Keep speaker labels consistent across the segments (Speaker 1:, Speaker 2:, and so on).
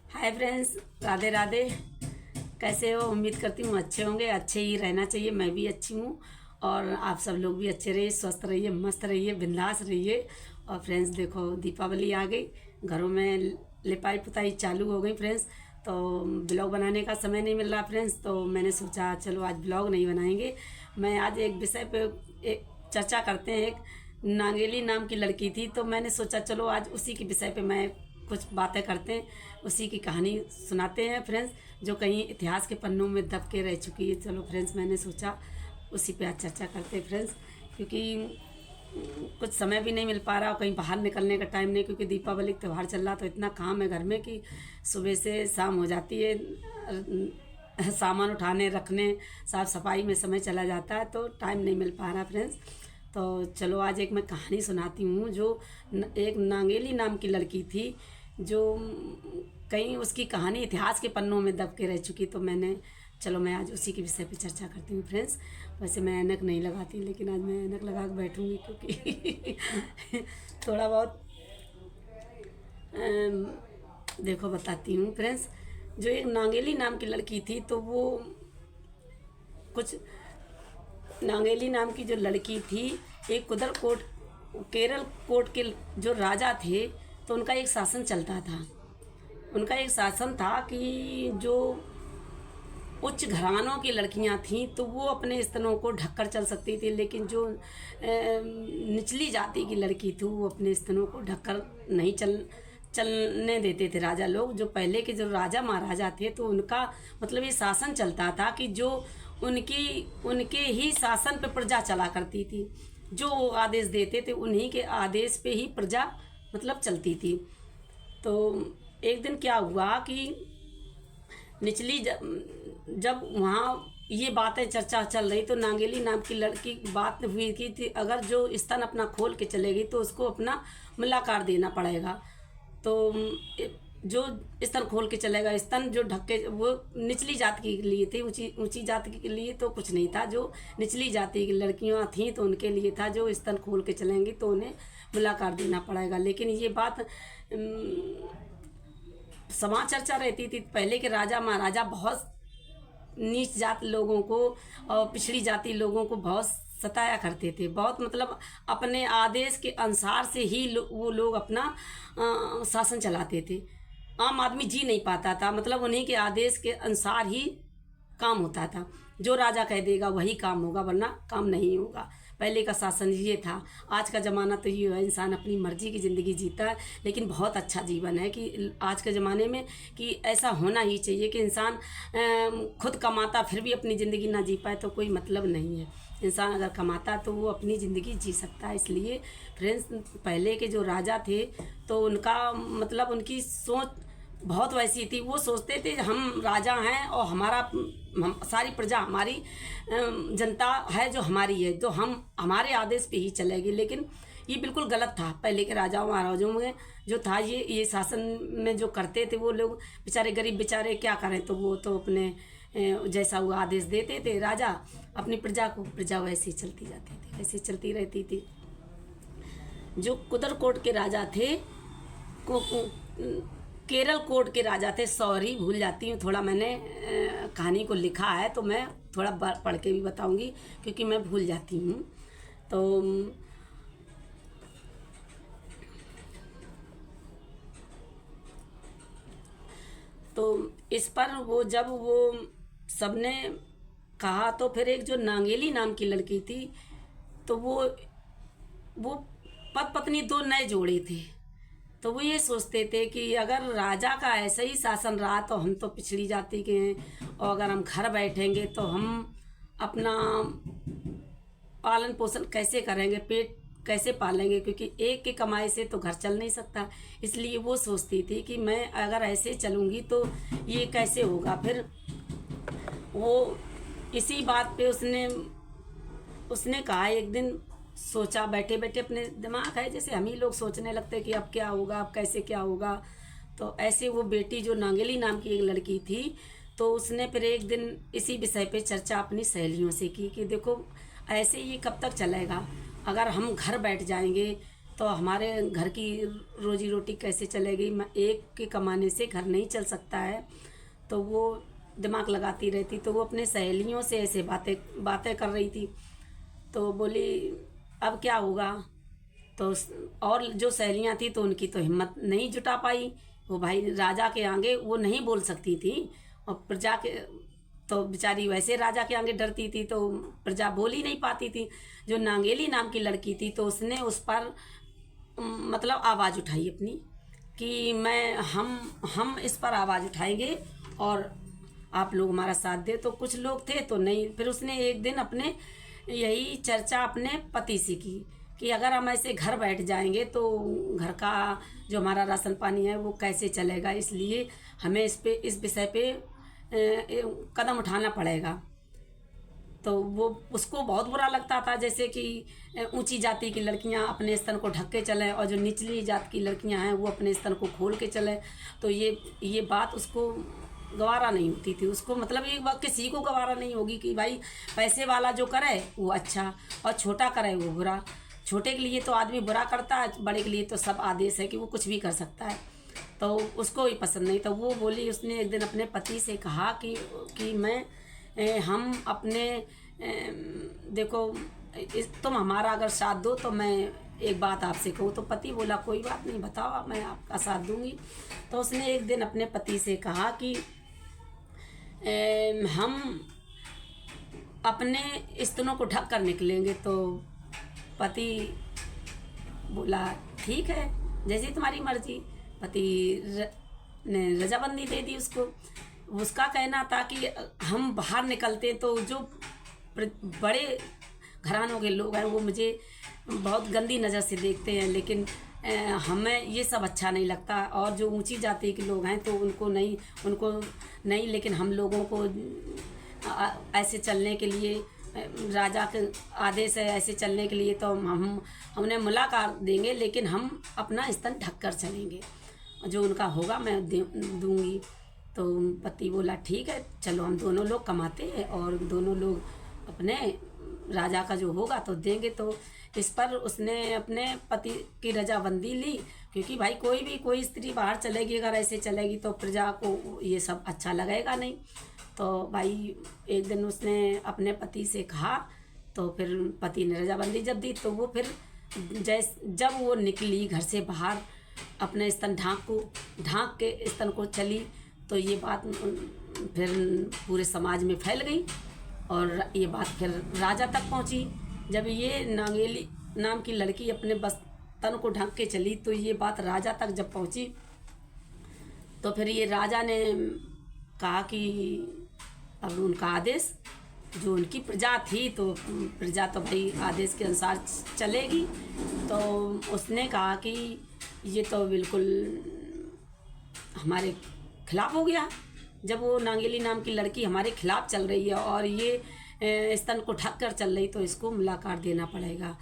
Speaker 1: Hi friends, Radhe Radhe. कैसे हो? उम्मीद करती हूँ अच्छे होंगे। अच्छे ही रहना चाहिए। मैं भी अच्छी हूँ और आप सब लोग भी अच्छे रहिए, स्वस्थ रहिए, मस्त रहिए, बिंदास रहिए। और फ्रेंड्स देखो, दीपावली आ गई, घरों में लिपाई पुताई चालू हो गई फ्रेंड्स। तो ब्लॉग बनाने का समय नहीं मिल रहा फ्रेंड्स, तो मैंने सोचा चलो आज ब्लॉग नहीं बनाएंगे। मैं आज एक विषय पे एक चर्चा करते हैं। एक नागेली नाम की लड़की थी, तो मैंने सोचा चलो आज उसी के विषय पे मैं कुछ बातें करते हैं, उसी की कहानी सुनाते हैं फ्रेंड्स, जो कहीं इतिहास के पन्नों में दब के रह चुकी है। चलो फ्रेंड्स, मैंने सोचा उसी पे आज चर्चा करते हैं फ्रेंड्स, क्योंकि कुछ समय भी नहीं मिल पा रहा और कहीं बाहर निकलने का टाइम नहीं, क्योंकि दीपावली का त्यौहार चल रहा, तो इतना काम है घर में कि सुबह से शाम हो जाती है। सामान उठाने रखने साफ़ सफाई में समय चला जाता है, तो टाइम नहीं मिल पा रहा फ्रेंड्स। तो चलो आज एक मैं कहानी सुनाती हूँ, जो एक नागेली नाम की लड़की थी, जो कहीं उसकी कहानी इतिहास के पन्नों में दब के रह चुकी। तो मैं आज उसी के विषय पे चर्चा करती हूँ फ्रेंड्स। वैसे मैं ऐनक नहीं लगाती, लेकिन आज मैं ऐनक लगा के बैठूँगी, क्योंकि थोड़ा बहुत देखो बताती हूँ फ्रेंड्स। जो एक नागेली नाम की लड़की थी, तो वो कुछ नागेली नाम की जो लड़की थी, एक कुदरकोट केरल कोट के जो राजा थे, तो उनका एक शासन चलता था। उनका एक शासन था कि जो उच्च घरानों की लड़कियां थीं, तो वो अपने स्तनों को ढककर चल सकती थी, लेकिन जो निचली जाति की लड़की थी, वो अपने स्तनों को ढककर नहीं चलने देते थे राजा लोग। जो पहले के जो राजा महाराजा थे, तो उनका मतलब ये शासन चलता था कि जो उनके ही शासन पे प्रजा चला करती थी। जो वो आदेश देते थे, उन्हीं के आदेश पे ही प्रजा मतलब चलती थी। तो एक दिन क्या हुआ कि जब वहाँ ये बातें चर्चा चल रही, तो नागेली नाम की लड़की बात हुई कि थी, अगर जो स्तन अपना खोल के चलेगी तो उसको अपना मुलाकात देना पड़ेगा। तो जो स्तन खोल के चलेगा, स्तन जो ढक के, वो निचली जाति के लिए थे। ऊंची जाति के लिए तो कुछ नहीं था। जो निचली जाति की लड़कियां थीं, तो उनके लिए था, जो स्तन खोल के चलेंगी तो उन्हें मुलाकात देना पड़ेगा। लेकिन ये बात समाज चर्चा रहती थी। पहले के राजा महाराजा बहुत नीच जात लोगों को और पिछड़ी जाति लोगों को बहुत सताया करते थे। बहुत मतलब अपने आदेश के अनुसार से ही वो लोग अपना शासन चलाते थे। आम आदमी जी नहीं पाता था, मतलब उन्हीं के आदेश के अनुसार ही काम होता था। जो राजा कह देगा वही काम होगा, वरना काम नहीं होगा। पहले का शासन ये था। आज का ज़माना तो ये है, इंसान अपनी मर्जी की ज़िंदगी जीता है, लेकिन बहुत अच्छा जीवन है कि आज के ज़माने में कि ऐसा होना ही चाहिए कि इंसान खुद कमाता फिर भी अपनी ज़िंदगी ना जी पाए, तो कोई मतलब नहीं है। इंसान अगर कमाता तो वो अपनी ज़िंदगी जी सकता है। इसलिए फ्रेंड्स, पहले के जो राजा थे, तो उनका मतलब उनकी सोच बहुत वैसी थी। वो सोचते थे हम राजा हैं और सारी प्रजा हमारी जनता है, जो हमारी है, तो हम हमारे आदेश पे ही चलेगी। लेकिन ये बिल्कुल गलत था। पहले के राजाओं महाराजाओं में जो था, ये शासन में जो करते थे, वो लोग बेचारे गरीब बेचारे क्या करें, तो वो तो अपने जैसा वो आदेश देते थे राजा अपनी प्रजा को, प्रजा वैसे ही चलती जाती थी, वैसे चलती रहती थी। जो कुदरकोट के राजा थे, केरल कोट के राजा थे, सॉरी भूल जाती हूँ थोड़ा, मैंने कहानी को लिखा है तो मैं थोड़ा पढ़ के भी बताऊंगी, क्योंकि मैं भूल जाती हूँ। तो इस पर जब वो सबने कहा, तो फिर एक जो नागेली नाम की लड़की थी, तो वो पति पत्नी दो नए जोड़े थे। तो वो ये सोचते थे कि अगर राजा का ऐसा ही शासन रहा, तो हम तो पिछड़ी जाति के हैं, और अगर हम घर बैठेंगे तो हम अपना पालन पोषण कैसे करेंगे, पेट कैसे पालेंगे, क्योंकि एक की कमाई से तो घर चल नहीं सकता। इसलिए वो सोचती थी कि मैं अगर ऐसे चलूँगी तो ये कैसे होगा। फिर वो इसी बात पे उसने कहा, एक दिन सोचा बैठे बैठे, अपने दिमाग है जैसे हम ही लोग सोचने लगते कि अब क्या होगा, अब कैसे क्या होगा। तो ऐसे वो बेटी जो नागेली नाम की एक लड़की थी, तो उसने फिर एक दिन इसी विषय पे चर्चा अपनी सहेलियों से की कि देखो ऐसे ये कब तक चलेगा। अगर हम घर बैठ जाएंगे तो हमारे घर की रोजी रोटी कैसे चलेगी, मैं एक के कमाने से घर नहीं चल सकता है। तो वो दिमाग लगाती रहती, तो वो अपने सहेलियों से ऐसे बातें बातें कर रही थी। तो बोली अब क्या होगा। तो और जो सहेलियां थी तो उनकी तो हिम्मत नहीं जुटा पाई, वो भाई राजा के आगे वो नहीं बोल सकती थी, और प्रजा के तो बेचारी वैसे राजा के आगे डरती थी, तो प्रजा बोल ही नहीं पाती थी। जो नांगेली नाम की लड़की थी तो उसने उस पर मतलब आवाज़ उठाई अपनी, कि मैं हम इस पर आवाज़ उठाएंगे और आप लोग हमारा साथ दे। तो कुछ लोग थे तो नहीं। फिर उसने एक दिन अपने यही चर्चा अपने पति से की कि अगर हम ऐसे घर बैठ जाएंगे तो घर का जो हमारा राशन पानी है वो कैसे चलेगा, इसलिए हमें इस विषय पे कदम उठाना पड़ेगा। तो वो उसको बहुत बुरा लगता था, जैसे कि ऊंची जाति की लड़कियां अपने स्तन को ढक के चलें और जो निचली जात की लड़कियां हैं वो अपने स्तन को खोल के चलें। तो ये बात उसको गवारा नहीं होती थी। उसको मतलब ये बात किसी को गवारा नहीं होगी कि भाई पैसे वाला जो करे वो अच्छा और छोटा करे वो बुरा। छोटे के लिए तो आदमी बुरा करता है, बड़े के लिए तो सब आदेश है कि वो कुछ भी कर सकता है। तो उसको ही पसंद नहीं। तो वो बोली, उसने एक दिन अपने पति से कहा कि मैं हम अपने देखो तुम हमारा अगर साथ दो तो मैं एक बात आपसे कहूँ। तो पति बोला कोई बात नहीं, बताओ, मैं आपका साथ दूंगी। तो उसने एक दिन अपने पति से कहा कि हम अपने स्तनों को ढक कर निकलेंगे। तो पति बोला ठीक है, जैसी तुम्हारी मर्जी। पति ने रजाबंदी दे दी उसको। उसका कहना था कि हम बाहर निकलते तो जो बड़े घरानों के लोग हैं वो मुझे बहुत गंदी नज़र से देखते हैं, लेकिन हमें ये सब अच्छा नहीं लगता। और जो ऊंची जाति के लोग हैं तो उनको नहीं, लेकिन हम लोगों को ऐसे चलने के लिए राजा के आदेश है, ऐसे चलने के लिए तो हमने मुलाकात देंगे, लेकिन हम अपना स्तन ढक कर चलेंगे, जो उनका होगा मैं दूंगी। तो पति बोला ठीक है, चलो हम दोनों लोग कमाते हैं और दोनों लोग अपने राजा का जो होगा तो देंगे। तो इस पर उसने अपने पति की रजामंदी ली, क्योंकि भाई कोई स्त्री बाहर चलेगी, अगर ऐसे चलेगी तो प्रजा को ये सब अच्छा लगेगा नहीं। तो भाई एक दिन उसने अपने पति से कहा, तो फिर पति ने रजामंदी जब दी तो वो फिर जब वो निकली घर से बाहर अपने स्तन ढांक के स्तन को चली, तो ये बात फिर पूरे समाज में फैल गई और ये बात फिर राजा तक पहुंची। जब ये नांगेली नाम की लड़की अपने स्तन को ढक के चली तो ये बात राजा तक जब पहुंची, तो फिर ये राजा ने कहा कि अब उनका आदेश, जो उनकी प्रजा थी तो प्रजा तो भाई आदेश के अनुसार चलेगी। तो उसने कहा कि ये तो बिल्कुल हमारे खिलाफ हो गया। जब वो नांगेली नाम की लड़की हमारे खिलाफ चल रही है और ये स्तन को ढक कर चल रही, तो इसको मुलाकात देना पड़ेगा।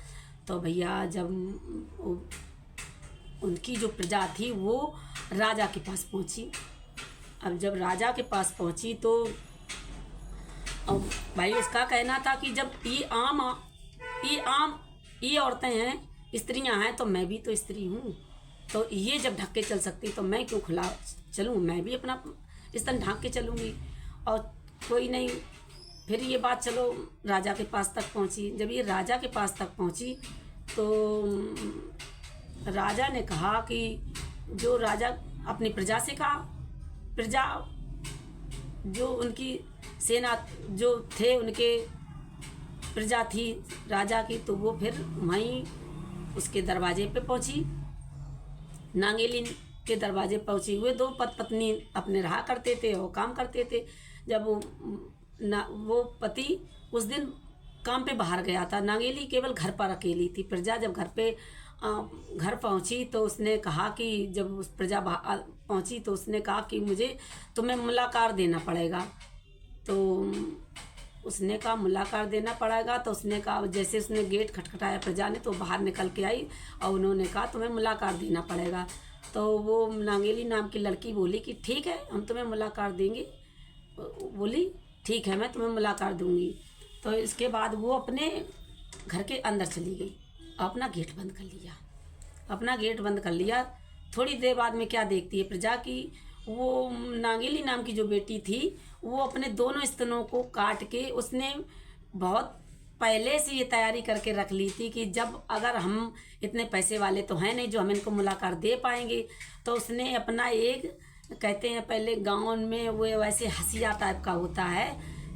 Speaker 1: तो भैया जब उनकी जो प्रजा थी वो राजा के पास पहुंची। अब जब राजा के पास पहुंची तो अब भाई उसका कहना था कि जब ये औरतें हैं, स्त्रियां हैं, तो मैं भी तो स्त्री हूँ, तो ये जब ढक के चल सकती तो मैं क्यों खुला चलूँ, मैं भी अपना स्तन ढांक के चलूँगी। और कोई नहीं, फिर ये बात चलो राजा के पास तक पहुँची। जब ये राजा के पास तक पहुँची तो राजा ने कहा कि जो राजा अपनी प्रजा से कहा, प्रजा जो उनकी सेना जो थे उनके प्रजा थी राजा की, तो वो फिर वहीं उसके दरवाजे पे पहुँची, नांगेली के दरवाजे पहुँची। हुए दो पत्नी अपने रहा करते थे और काम करते थे। जब वो पति उस दिन काम पे बाहर गया था, नांगेली केवल घर पर अकेली थी। प्रजा जब घर पहुँची तो उसने कहा कि जब उस प्रजा पहुँची तो उसने कहा कि मुझे तुम्हें मुलाकात देना पड़ेगा। तो उसने कहा मुलाकात देना पड़ेगा। तो उसने कहा, जैसे उसने गेट खटखटाया प्रजा ने, तो बाहर निकल के आई और उन्होंने कहा तुम्हें मुलाकात देना पड़ेगा। तो वो नांगेली नाम की लड़की बोली कि ठीक है, हम तुम्हें मुलाकात देंगे। बोली ठीक है, मैं तुम्हें मुलाकात दूंगी। तो इसके बाद वो अपने घर के अंदर चली गई, अपना गेट बंद कर लिया। अपना गेट बंद कर लिया। थोड़ी देर बाद में क्या देखती है प्रजा की, वो नागेली नाम की जो बेटी थी वो अपने दोनों स्तनों को काट के, उसने बहुत पहले से ये तैयारी करके रख ली थी कि जब अगर हम इतने पैसे वाले तो हैं नहीं जो हम इनको मुलाकात दे पाएंगे, तो उसने अपना एक, कहते हैं पहले गाँव में वो वैसे हंसिया टाइप का होता है,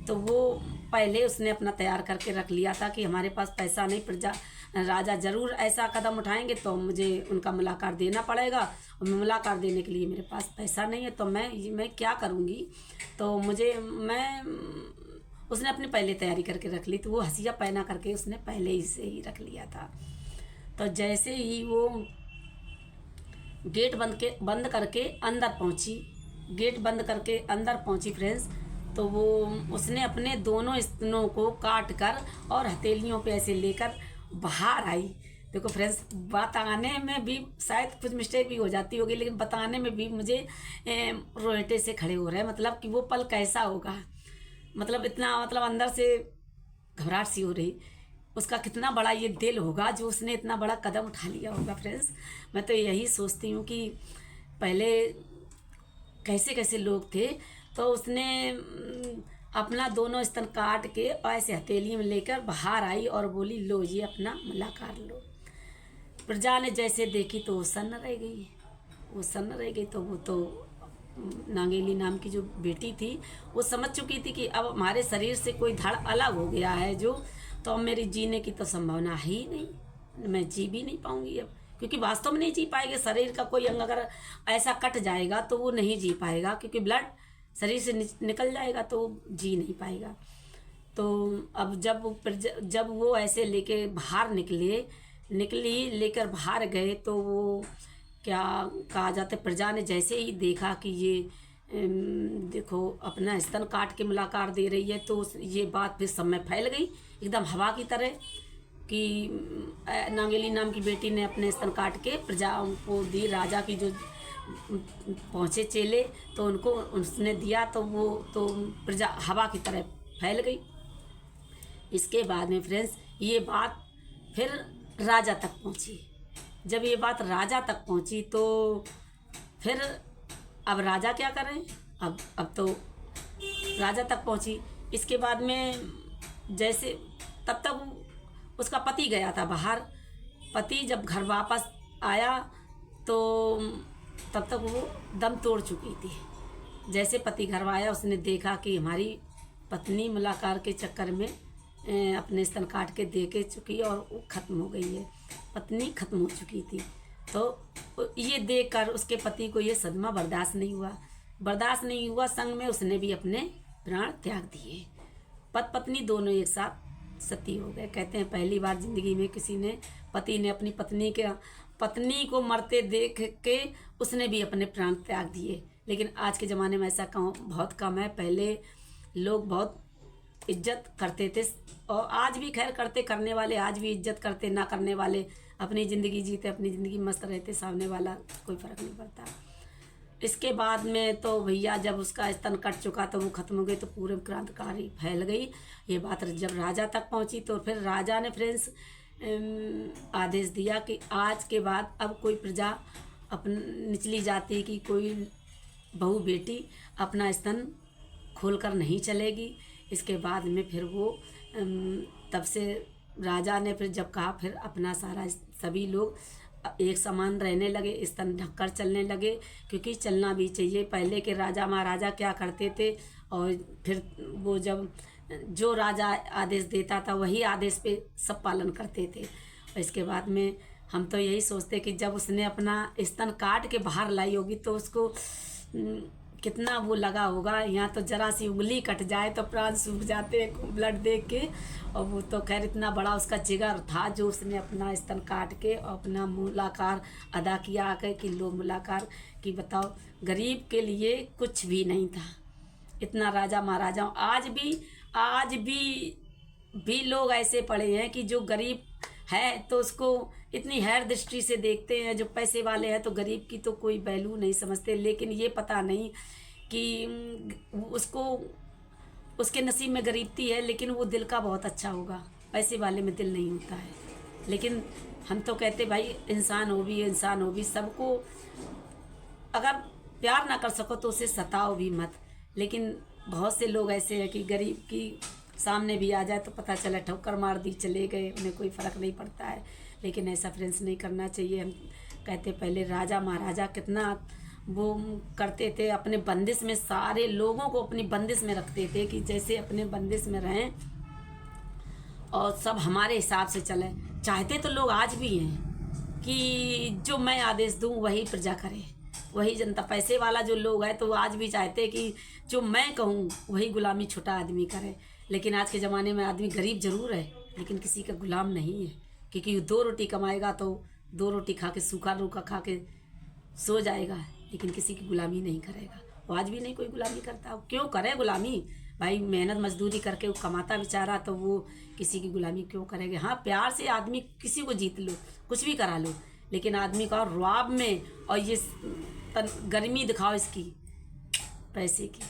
Speaker 1: तो वो पहले उसने अपना तैयार करके रख लिया था कि हमारे पास पैसा नहीं, प्रजा राजा ज़रूर ऐसा कदम उठाएंगे तो मुझे उनका मुलाकात देना पड़ेगा, और मुलाकात देने के लिए मेरे पास पैसा नहीं है तो मैं क्या करूँगी। तो उसने अपनी पहले तैयारी करके रख ली, तो वो हंसिया पहना करके उसने पहले ही से ही रख लिया था। तो जैसे ही वो गेट बंद करके अंदर पहुंची, गेट बंद करके अंदर पहुंची फ्रेंड्स, तो वो उसने अपने दोनों स्तनों को काट कर और हथेलियों पे ऐसे लेकर बाहर आई। देखो फ्रेंड्स, बताने में भी शायद कुछ मिस्टेक भी हो जाती होगी, लेकिन बताने में भी मुझे रोएटे से खड़े हो रहे हैं। मतलब कि वो पल कैसा होगा, मतलब इतना, मतलब अंदर से घबराहट सी हो रही, उसका कितना बड़ा ये दिल होगा जो उसने इतना बड़ा कदम उठा लिया होगा। फ्रेंड्स, मैं तो यही सोचती हूँ कि पहले कैसे कैसे लोग थे, तो उसने अपना दोनों स्तन काट के ऐसे हथेली में लेकर बाहर आई और बोली, लो ये अपना मुलाकात लो। प्रजा ने जैसे देखी तो वो सन्न रह गई, तो वो तो नागेली नाम की जो बेटी थी वो समझ चुकी थी कि अब हमारे शरीर से कोई धड़ अलग हो गया है जो, तो अब मेरी जीने की तो संभावना है ही नहीं, मैं जी भी नहीं पाऊंगी अब, क्योंकि वास्तव में नहीं जी पाएंगे। शरीर का कोई अंग अगर ऐसा कट जाएगा तो वो नहीं जी पाएगा, क्योंकि ब्लड शरीर से निकल जाएगा तो जी नहीं पाएगा। तो अब जब वो ऐसे लेके बाहर लेकर बाहर गए, तो वो क्या कहा जाता है, प्रजा ने जैसे ही देखा कि ये देखो अपना स्तन काट के मुलाकात दे रही है, तो ये बात फिर सब में फैल गई एकदम हवा की तरह कि नागेली नाम की बेटी ने अपने स्तन काट के प्रजाओं को दी। राजा की जो पहुँचे चेले तो उनको उसने दिया, तो वो तो प्रजा हवा की तरह फैल गई। इसके बाद में फ्रेंड्स ये बात फिर राजा तक पहुँची। जब ये बात राजा तक पहुँची तो फिर अब राजा क्या करें, अब तो राजा तक पहुँची। इसके बाद में जैसे तब तक उसका पति गया था बाहर, पति जब घर वापस आया तो तब तक वो दम तोड़ चुकी थी। जैसे पति घर आया, उसने देखा कि हमारी पत्नी मुलाकात के चक्कर में अपने स्तन काट के दे के चुकी और वो ख़त्म हो गई है, पत्नी ख़त्म हो चुकी थी। तो ये देखकर उसके पति को ये सदमा बर्दाश्त नहीं हुआ। संग में उसने भी अपने प्राण त्याग दिए। पत्नी दोनों एक साथ सती हो गए। कहते हैं पहली बार जिंदगी में किसी ने, पति ने अपनी पत्नी को मरते देख के उसने भी अपने प्राण त्याग दिए। लेकिन आज के ज़माने में ऐसा बहुत कम है। पहले लोग बहुत इज्जत करते थे, और आज भी खैर करते, करने वाले आज भी इज्जत करते, ना करने वाले अपनी ज़िंदगी जीते, अपनी ज़िंदगी मस्त रहते, सामने वाला कोई फ़र्क नहीं पड़ता। इसके बाद में तो भैया जब उसका स्तन कट चुका तो वो ख़त्म हो गई, तो पूरे क्रांतिकारी फैल गई। ये बात जब राजा तक पहुंची तो फिर राजा ने फ्रेंड्स आदेश दिया कि आज के बाद अब कोई प्रजा निचली जाति की कोई बहू बेटी अपना स्तन खोलकर नहीं चलेगी। इसके बाद में फिर वो तब से राजा ने फिर जब कहा, फिर अपना सारा सभी लोग एक समान रहने लगे, स्तन ढककर चलने लगे, क्योंकि चलना भी चाहिए। पहले के राजा महाराजा क्या करते थे, और फिर वो जब जो राजा आदेश देता था वही आदेश पे सब पालन करते थे। और इसके बाद में हम तो यही सोचते कि जब उसने अपना स्तन काट के बाहर लाई होगी तो उसको कितना वो लगा होगा। यहाँ तो जरा सी उंगली कट जाए तो प्राण सूख जाते हैं ब्लड देख के, और वो तो खैर इतना बड़ा उसका जिगर था जो उसने अपना स्तन काट के अपना मुलाकात अदा किया आकर कि लो मुलाकात की। बताओ, गरीब के लिए कुछ भी नहीं था। इतना राजा महाराजा आज भी लोग ऐसे पड़े हैं कि जो गरीब है तो उसको इतनी हैर दृष्टि से देखते हैं, जो पैसे वाले हैं तो गरीब की तो कोई वैल्यू नहीं समझते। लेकिन ये पता नहीं कि उसको उसके नसीब में गरीबती है, लेकिन वो दिल का बहुत अच्छा होगा। पैसे वाले में दिल नहीं होता है। लेकिन हम तो कहते भाई इंसान हो भी सबको, अगर प्यार ना कर सको तो उसे सताओ भी मत। लेकिन बहुत से लोग ऐसे हैं कि गरीब की सामने भी आ जाए तो पता चला ठोकर मार दी, चले गए, उन्हें कोई फ़र्क नहीं पड़ता है। लेकिन ऐसा फ्रेंड्स नहीं करना चाहिए। हम कहते पहले राजा महाराजा कितना वो करते थे, अपने बंदिश में सारे लोगों को अपनी बंदिश में रखते थे कि जैसे अपने बंदिश में रहें और सब हमारे हिसाब से चले। चाहते तो लोग आज भी हैं कि जो मैं आदेश दूं वही प्रजा करे, वही जनता। पैसे वाला जो लोग है तो वो आज भी चाहते हैं कि जो मैं कहूँ वही गुलामी छोटा आदमी करे। लेकिन आज के ज़माने में आदमी गरीब जरूर है लेकिन किसी का गुलाम नहीं है, क्योंकि दो रोटी कमाएगा तो दो रोटी खा के सूखा रूखा खा के सो जाएगा, लेकिन किसी की गुलामी नहीं करेगा। वो आज भी नहीं कोई गुलामी करता। क्यों करे गुलामी? भाई मेहनत मजदूरी करके वो कमाता बेचारा, तो वो किसी की गुलामी क्यों करेंगे? हाँ, प्यार से आदमी किसी को जीत लो, कुछ भी करा लो, लेकिन आदमी का रुआब में और ये गर्मी दिखाओ इसकी, पैसे की,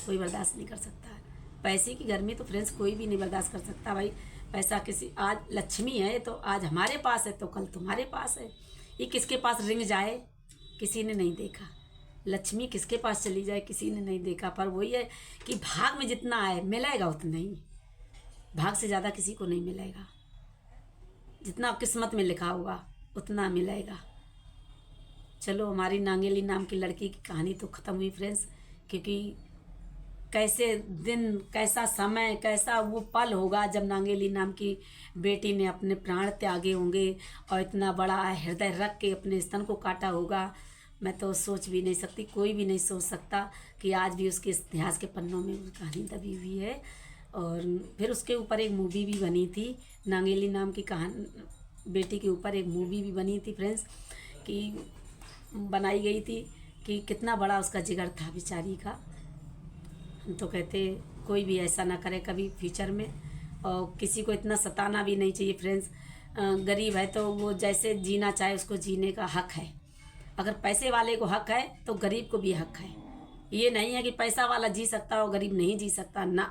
Speaker 1: कोई बर्दाश्त नहीं कर सकता है। पैसे की गर्मी तो फ्रेंड्स कोई भी नहीं बर्दाश्त कर सकता। भाई पैसा किसी, आज लक्ष्मी है तो आज हमारे पास है तो कल तुम्हारे पास है। ये किसके पास रिंग जाए किसी ने नहीं देखा, लक्ष्मी किसके पास चली जाए किसी ने नहीं देखा। पर वही है कि भाग में जितना है मिलेगा उतना ही, भाग से ज़्यादा किसी को नहीं मिलेगा। जितना किस्मत में लिखा होगा उतना मिलेगा। चलो, हमारी नांगेली नाम की लड़की की कहानी तो ख़त्म हुई फ्रेंड्स, क्योंकि कैसे दिन, कैसा समय, कैसा वो पल होगा जब नांगेली नाम की बेटी ने अपने प्राण त्यागे होंगे और इतना बड़ा हृदय रख के अपने स्तन को काटा होगा। मैं तो सोच भी नहीं सकती, कोई भी नहीं सोच सकता कि आज भी उसके इतिहास के पन्नों में वो कहानी दबी हुई है। और फिर उसके ऊपर एक मूवी भी बनी थी, नांगेली नाम की कहानी बेटी के ऊपर एक मूवी भी बनी थी फ्रेंड्स, कि बनाई गई थी कि कितना बड़ा उसका जिगर था बेचारी का। हम तो कहते कोई भी ऐसा ना करे कभी फ्यूचर में, और किसी को इतना सताना भी नहीं चाहिए फ्रेंड्स। गरीब है तो वो जैसे जीना चाहे उसको जीने का हक है। अगर पैसे वाले को हक है तो गरीब को भी हक है। ये नहीं है कि पैसा वाला जी सकता है और गरीब नहीं जी सकता ना।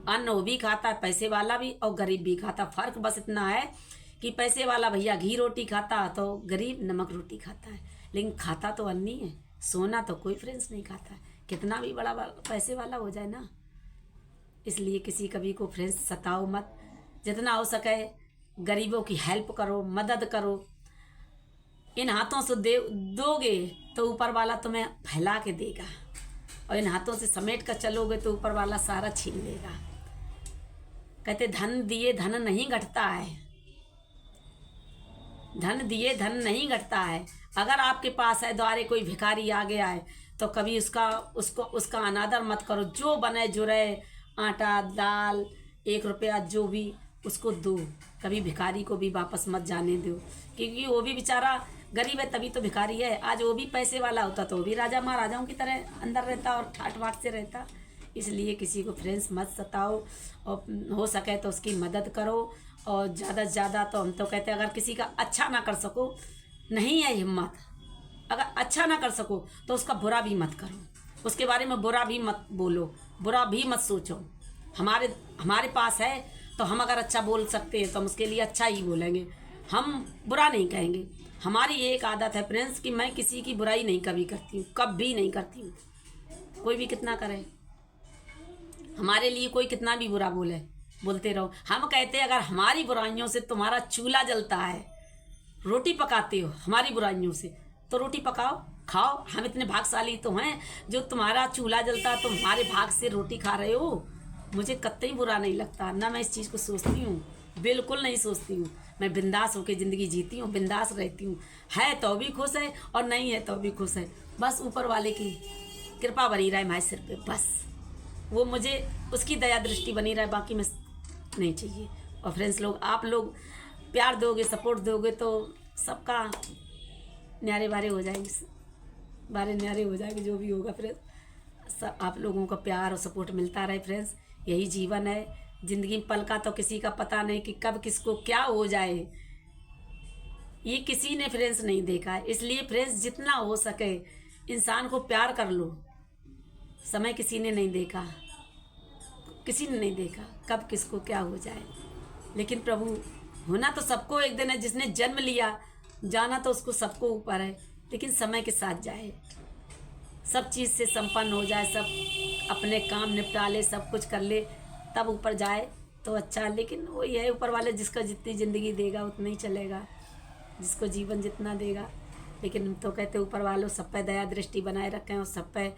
Speaker 1: अन्न वो भी खाता है, पैसे वाला भी और गरीब भी खाता। फ़र्क बस इतना है कि पैसे वाला भैया घी रोटी खाता तो गरीब नमक रोटी खाता है, लेकिन खाता तो अन्न ही है। सोना तो कोई फ्रेंड्स नहीं खाता है, कितना भी बड़ा पैसे वाला हो जाए ना। इसलिए किसी कभी को फ्रेंड्स सताओ मत। जितना हो सके गरीबों की हेल्प करो, मदद करो। इन हाथों से दोगे तो ऊपर वाला तुम्हें फैला के देगा, और इन हाथों से समेट कर चलोगे तो ऊपर वाला सारा छीन लेगा। कहते धन दिए धन नहीं घटता है, धन दिए धन नहीं घटता है। अगर आपके पास है, द्वारे कोई भिखारी आ गया है तो कभी उसका अनादर मत करो। जो बने जो रहे, आटा दाल 1 रुपया जो भी उसको दो। कभी भिखारी को भी वापस मत जाने दो, क्योंकि वो भी बेचारा गरीब है तभी तो भिखारी है। आज वो भी पैसे वाला होता तो वो भी राजा महाराजाओं की तरह अंदर रहता और ठाट बाट से रहता। इसलिए किसी को फ्रेंड्स मत सताओ, और हो सके तो उसकी मदद करो। और ज़्यादा से ज़्यादा तो हम तो कहते हैं अगर किसी का अच्छा ना कर सको, नहीं है हिम्मत, अगर अच्छा ना कर सको तो उसका बुरा भी मत करो, उसके बारे में बुरा भी मत बोलो, बुरा भी मत सोचो। हमारे पास है तो हम अगर अच्छा बोल सकते हैं तो हम उसके लिए अच्छा ही बोलेंगे, हम बुरा नहीं कहेंगे। हमारी एक आदत है फ्रेंड्स कि मैं किसी की बुराई नहीं कभी करती हूँ, कभी नहीं करती हूँ। कोई भी कितना करे, हमारे लिए कोई कितना भी बुरा बोलते रहो। हम कहते हैं अगर हमारी बुराइयों से तुम्हारा चूल्हा जलता है, रोटी पकाते हो हमारी बुराइयों से, तो रोटी पकाओ खाओ। हम इतने भागशाली तो हैं जो तुम्हारा चूल्हा जलता है, तुम हमारे भाग से रोटी खा रहे हो। मुझे कतई बुरा नहीं लगता, ना मैं इस चीज़ को सोचती हूँ, बिल्कुल नहीं सोचती हूँ। मैं बिंदास होकर ज़िंदगी जीती हूँ, बिंदास रहती हूँ। है तो भी खुश है और नहीं है तो भी खुश है। बस ऊपर वाले की कृपा बनी रहे हमारे सिर पे, बस वो मुझे उसकी दया दृष्टि बनी रहे, बाकी मैं नहीं चाहिए। और फ्रेंड्स लोग, आप लोग प्यार दोगे, सपोर्ट दोगे तो सबका न्यारे बारे हो जाएंगे, बारे न्यारे हो जाएंगे। जो भी होगा फ्रेंड्स, सब आप लोगों का प्यार और सपोर्ट मिलता रहे फ्रेंड्स। यही जीवन है। ज़िंदगी पल का तो किसी का पता नहीं कि कब किसको क्या हो जाए, ये किसी ने फ्रेंड्स नहीं देखा है। इसलिए फ्रेंड्स जितना हो सके इंसान को प्यार कर लो। समय किसी ने नहीं देखा, किसी ने नहीं देखा कब किसको क्या हो जाए, लेकिन प्रभु होना तो सबको एक दिन है, जिसने जन्म लिया जाना तो उसको सबको ऊपर है, लेकिन समय के साथ जाए, सब चीज़ से संपन्न हो जाए, सब अपने काम निपटा ले, सब कुछ कर ले, तब ऊपर जाए तो अच्छा। लेकिन वही है, ऊपर वाले जिसका जितनी ज़िंदगी देगा उतना ही चलेगा, जिसको जीवन जितना देगा। लेकिन हम तो कहते ऊपर वालों सब पे दया दृष्टि बनाए रखें और सब पे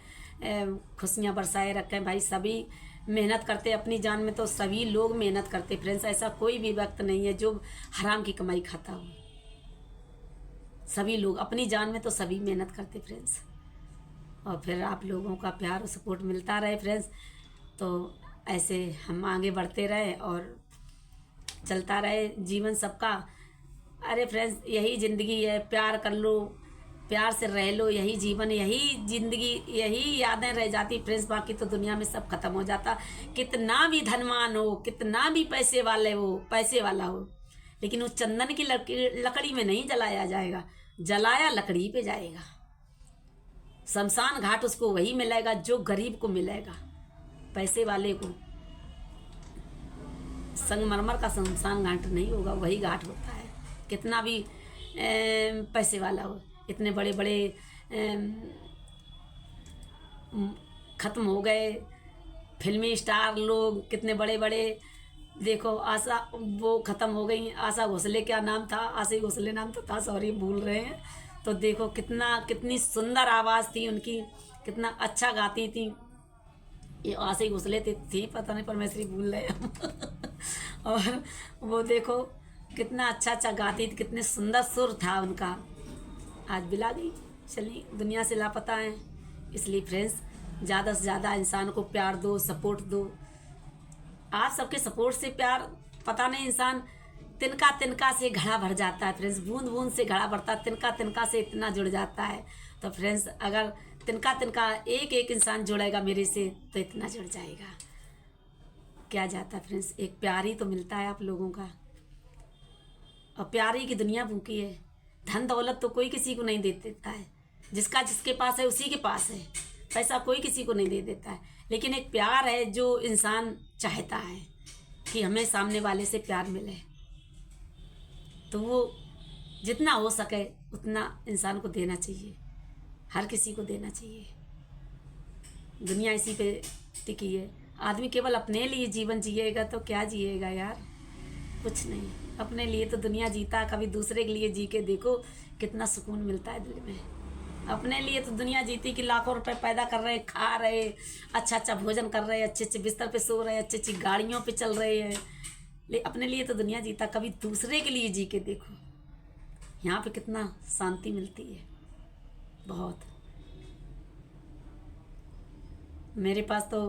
Speaker 1: खुशियाँ बरसाए रखें। भाई सभी मेहनत करते अपनी जान में, तो सभी लोग मेहनत करते फ्रेंड्स, ऐसा कोई भी वक्त नहीं है जो हराम की कमाई खाता हो। सभी लोग अपनी जान में तो सभी मेहनत करते फ्रेंड्स। और फिर आप लोगों का प्यार और सपोर्ट मिलता रहे फ्रेंड्स, तो ऐसे हम आगे बढ़ते रहे और चलता रहे जीवन सबका। अरे फ्रेंड्स यही ज़िंदगी है, प्यार कर लो, प्यार से रह लो, यही जीवन, यही ज़िंदगी, यही यादें रह जाती फ्रेंड्स। बाकी तो दुनिया में सब खत्म हो जाता। कितना भी धनवान हो, कितना भी पैसे वाला हो, लेकिन उस चंदन की लकड़ी में नहीं जलाया जाएगा, जलाया लकड़ी पे जाएगा। शमशान घाट उसको वही मिलेगा जो गरीब को मिलेगा। पैसे वाले को संगमरमर का शमशान घाट नहीं होगा, वही घाट होता है। कितना भी पैसे वाला हो, इतने बड़े बड़े ख़त्म हो गए फिल्मी स्टार लोग, कितने बड़े बड़े, देखो आशा वो ख़त्म हो गई। आशा भोसले क्या नाम था, आशा भोसले नाम तो था, सॉरी भूल रहे हैं। तो देखो कितनी सुंदर आवाज़ थी उनकी, कितना अच्छा गाती थी। ये आशा भोसले थी पता नहीं, परमेश्वरी भूल रहे और वो देखो कितना अच्छा गाती थी, कितने सुंदर सुर था उनका। आज बिला गई, चलिए दुनिया से लापता है। इसलिए फ्रेंड्स ज़्यादा से ज़्यादा इंसान को प्यार दो, सपोर्ट दो। आप सबके सपोर्ट से प्यार, पता नहीं, इंसान तिनका तिनका से घड़ा भर जाता है फ्रेंड्स। बूंद बूंद से घड़ा भरता है, तिनका तिनका से इतना जुड़ जाता है। तो फ्रेंड्स अगर तिनका तिनका एक एक इंसान जुड़ेगा मेरे से, तो इतना जुड़ जाएगा, क्या जाता है फ्रेंड्स। एक प्यार ही तो मिलता है आप लोगों का, और प्यार ही की दुनिया भूखी है। धन दौलत तो कोई किसी को नहीं दे देता है, जिसके पास है उसी के पास है। पैसा कोई किसी को नहीं दे देता है, लेकिन एक प्यार है जो इंसान चाहता है कि हमें सामने वाले से प्यार मिले। तो वो जितना हो सके उतना इंसान को देना चाहिए, हर किसी को देना चाहिए। दुनिया इसी पे टिकी है। आदमी केवल अपने लिए जीवन जिएगा तो क्या जिएगा यार, कुछ नहीं। अपने लिए तो दुनिया जीता, कभी दूसरे के लिए जी के देखो कितना सुकून मिलता है दिल में। अपने लिए तो दुनिया जीती कि लाखों रुपए पैदा कर रहे, खा रहे, अच्छा अच्छा भोजन कर रहे, अच्छे अच्छे बिस्तर पे सो रहे, अच्छी अच्छी गाड़ियों पे चल रहे हैं। लेकिन अपने लिए तो दुनिया जीता, कभी दूसरे के लिए जी के देखो, यहाँ पे कितना शांति मिलती है। बहुत मेरे पास तो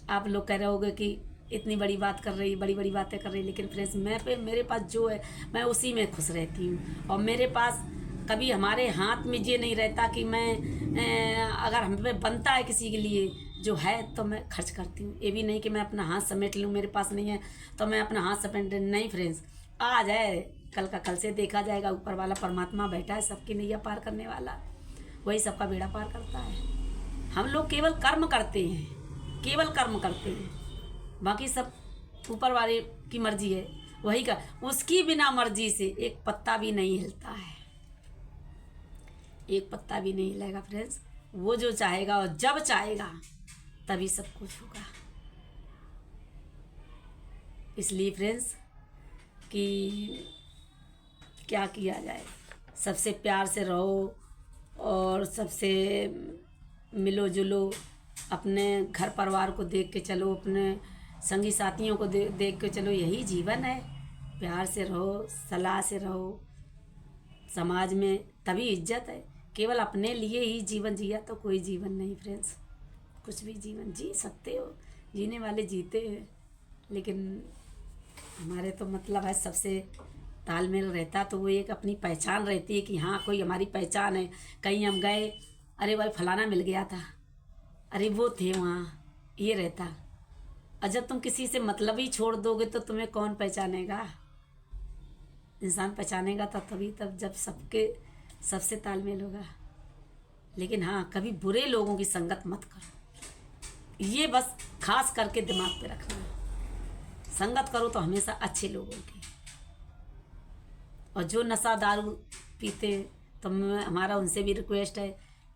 Speaker 1: आप लोग कह रहे होगे कि इतनी बड़ी बात कर रही, बड़ी बड़ी बातें कर रही, लेकिन फ्रेंड्स मेरे पास जो है मैं उसी में खुश रहती हूँ। और मेरे पास कभी हमारे हाथ में ये नहीं रहता कि मैं अगर हम पे बनता है किसी के लिए जो है तो मैं खर्च करती हूँ। ये भी नहीं कि मैं अपना हाथ समेट लूँ, मेरे पास नहीं है तो मैं अपना हाथ समेट, नहीं फ्रेंड्स। आ जाए कल का कल से देखा जाएगा। ऊपर वाला परमात्मा बैठा है, सबकी नैया पार करने वाला, वही सबका बेड़ा पार करता है। हम लोग केवल कर्म करते हैं, केवल कर्म करते हैं, बाकी सब ऊपर वाले की मर्जी है, वही का। उसकी बिना मर्जी से एक पत्ता भी नहीं हिलता है, एक पत्ता भी नहीं हिलेगा फ्रेंड्स। वो जो चाहेगा और जब चाहेगा तभी सब कुछ होगा। इसलिए फ्रेंड्स कि क्या किया जाए, सबसे प्यार से रहो और सबसे मिलो जुलो, अपने घर परिवार को देख के चलो, अपने संगी साथियों को देख के चलो, यही जीवन है। प्यार से रहो, सलाह से रहो, समाज में तभी इज्जत है। केवल अपने लिए ही जीवन जिया तो कोई जीवन नहीं फ्रेंड्स। कुछ भी जीवन जी सकते हो, जीने वाले जीते हैं, लेकिन हमारे तो मतलब है सबसे तालमेल रहता, तो वो एक अपनी पहचान रहती है कि हाँ कोई हमारी पहचान है। कहीं हम गए, अरे भाई फलाना मिल गया था, अरे वो थे वहाँ, ये रहता। और जब तुम किसी से मतलब ही छोड़ दोगे तो तुम्हें कौन पहचानेगा। इंसान पहचानेगा तभी तब जब सबसे तालमेल होगा। लेकिन हाँ कभी बुरे लोगों की संगत मत करो, ये बस खास करके दिमाग पे रखना। संगत करो तो हमेशा अच्छे लोगों की। और जो नशा दारू पीते, तो हमारा उनसे भी रिक्वेस्ट है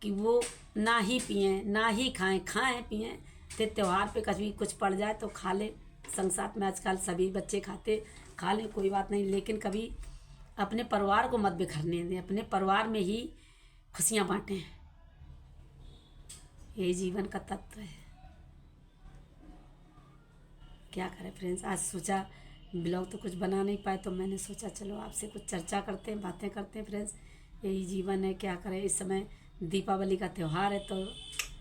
Speaker 1: कि वो ना ही पिएं ना ही खाएं, खाएं पिएं तो त्यौहार पे कभी कुछ पड़ जाए तो खा लें। संग साथ में आजकल सभी बच्चे खाते, खा लें, कोई बात नहीं, लेकिन कभी अपने परिवार को मत बिखरने दें, अपने परिवार में ही खुशियाँ बांटें। यही जीवन का तत्व है। क्या करें फ्रेंड्स, आज सोचा ब्लॉग तो कुछ बना नहीं पाए, तो मैंने सोचा चलो आपसे कुछ चर्चा करते हैं, बातें करते हैं फ्रेंड्स। यही जीवन है, क्या करें। इस समय दीपावली का त्यौहार है तो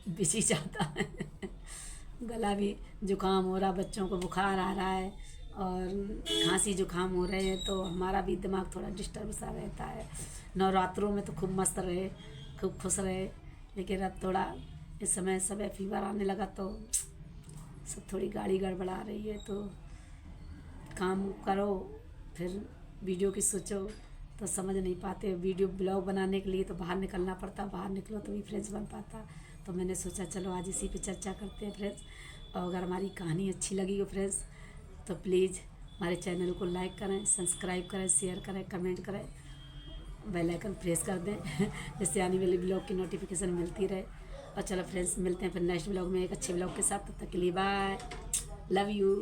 Speaker 1: बिजी जाता है। गला भी जुकाम हो रहा, बच्चों को बुखार आ रहा है और खांसी जुकाम हो रहे हैं, तो हमारा भी दिमाग थोड़ा डिस्टर्ब सा रहता है। नवरात्रों में तो खूब मस्त रहे, खूब खुश रहे, लेकिन अब थोड़ा इस समय सब फीवर आने लगा तो सब थोड़ी गाड़ी गड़बड़ा रही है। तो काम करो फिर वीडियो की सोचो तो समझ नहीं पाते। वीडियो ब्लॉग बनाने के लिए तो बाहर निकलना पड़ता, बाहर निकलो तो भी फ्रेंड्स बन पाता। तो मैंने सोचा चलो आज इसी पे चर्चा करते हैं फ्रेंड्स। और अगर हमारी कहानी अच्छी लगी हो फ्रेंड्स तो प्लीज़ हमारे चैनल को लाइक करें, सब्सक्राइब करें, शेयर करें, कमेंट करें, बेल आइकन प्रेस कर दें जिससे आने वाली ब्लॉग की नोटिफिकेशन मिलती रहे। और चलो फ्रेंड्स, मिलते हैं फिर नेक्स्ट ब्लॉग में एक अच्छे ब्लॉग के साथ। तब तक के लिए बाय, लव यू।